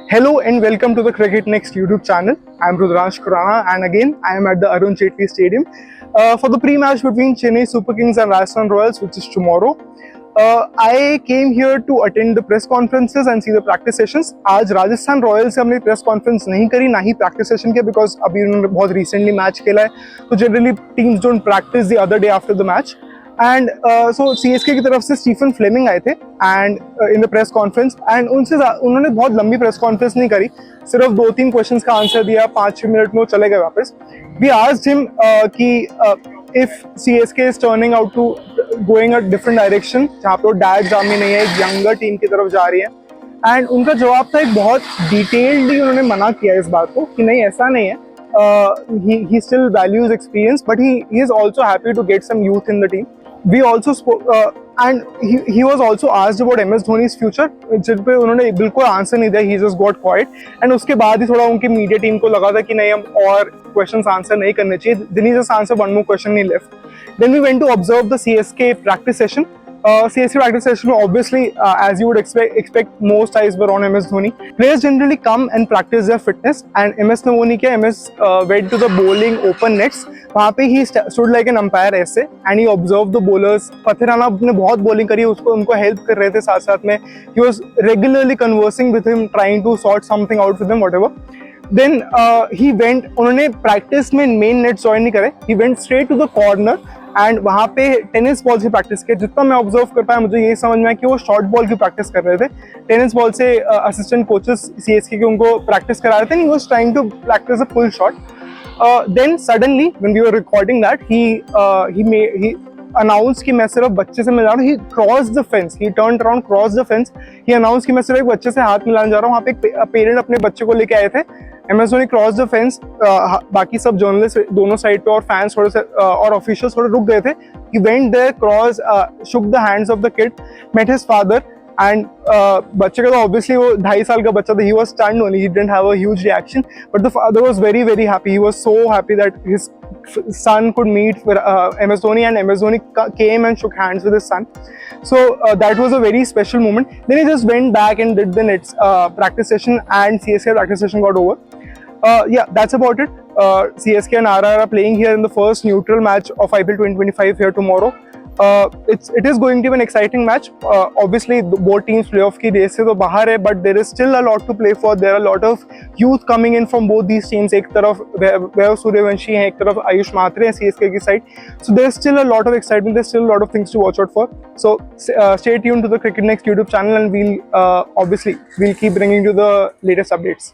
Hello and welcome to the Cricket Next YouTube channel. I am Rudransh Khurana and again I am at the Arun Jaitley Stadium for the pre-match between Chennai Super Kings and Rajasthan Royals, which is tomorrow. I came here to attend the press conferences and see the practice sessions. आज Rajasthan Royals से हमने press conference नहीं करी, ना ही practice session के, because अभी उन्होंने बहुत रिसेंटली मैच खेला है, तो generally teams don't practice the other day after the match. And so CSK की तरफ से स्टीफन फ्लेमिंग आए थे and in the press conference, and उन्होंने बहुत लंबी प्रेस कॉन्फ्रेंस नहीं करी, सिर्फ 2-3 क्वेश्चंस का आंसर दिया, 5-6 मिनट में वो चले गए वापस. वी आस्क्ड हिम कि if CSK is turning out to going a different direction, जहाँ पे वो डैड्स आर्मी नहीं है, एक यंगर टीम की तरफ जा रही है, एंड उनका जवाब था एक बहुत डिटेल्डली, उन्होंने मना किया इस बात को कि नहीं ऐसा नहीं है. He still values experience, but he is also happy to get some youth in the team. We also spoke, and he was also asked about MS Dhoni's future, जिन पे उन्होंने बिल्कुल आंसर नहीं दिया. He just got quiet, and उसके बाद ही थोड़ा उनकी media team को लगा था कि नहीं, हम और क्वेश्चंस आंसर नहीं करने चाहिए. Then he just answered one more question, he left. Then we went to observe the CSK practice session. CSK practice session, obviously, as you would expect, most eyes were on MS Dhoni. Players generally come and practice their fitness, and MS Dhoni क्या, MS went to the bowling open nets. वहाँ पे he stood like an umpire ऐसे, and he observed the bowlers. फतेह राणा ने बहुत bowling करी, उसको उनको help कर रहे थे साथ साथ में. He was regularly conversing with him, trying to sort something out with him, whatever. Then he went, उन्होंने practice में main net join नहीं करे. He went straight to the corner. And वहाँ पे टेनिस बॉल से प्रैक्टिस किया. जितना मैं ऑब्जर्व कर पाया, मुझे ये समझ में आया कि वो शॉर्ट बॉल की प्रैक्टिस कर रहे थे. टेनिस बॉल से असिस्टेंट कोचेस सीएसके के उनको प्रैक्टिस करा रहे थे, he was trying to practice a full shot. Then suddenly when we were recording that, he announce कि मैं सिर्फ बच्चे से मिला रहा हूँ. He cross the fence, he turn around, cross the fence. He announce कि मैं सिर्फ एक बच्चे से हाथ मिलाने जा रहा हूँ. वहाँ पे एक पेरेंट अपने बच्चे को लेके आए थे. MS Dhoni cross the fence. बाकी सब जर्नलिस्ट दोनों साइड पे और फैंस थोड़े से और ऑफिशियल्स थोड़े रुक गए थे. He went there, cross, shook the hands of the kid, met his father, and बच्चे का तो obviously वो 2.5 साल का बच्चा था. He was stunned only. He didn't have a huge reaction, but the father was very, very happy. He was so happy that his son could meet MS Dhoni, and MS Dhoni came and shook hands with his son. So that was a very special moment. Then he just went back and did the Nets practice session, and CSK practice session got over. Yeah, that's about it. CSK and RR are playing here in the first neutral match of IPL 2025 here tomorrow. It is going to be an exciting match. Obviously, both teams playoff की race से तो बाहर है, but there is still a lot to play for. There are a lot of youth coming in from both these teams. एक तरफ वैभव सूर्यवंशी है, एक तरफ आयुष मात्रे हैं CSK की side. So there is still a lot of excitement. There's still a lot of things to watch out for. So stay tuned to the Cricket Next YouTube channel, and we'll keep bringing you the latest updates.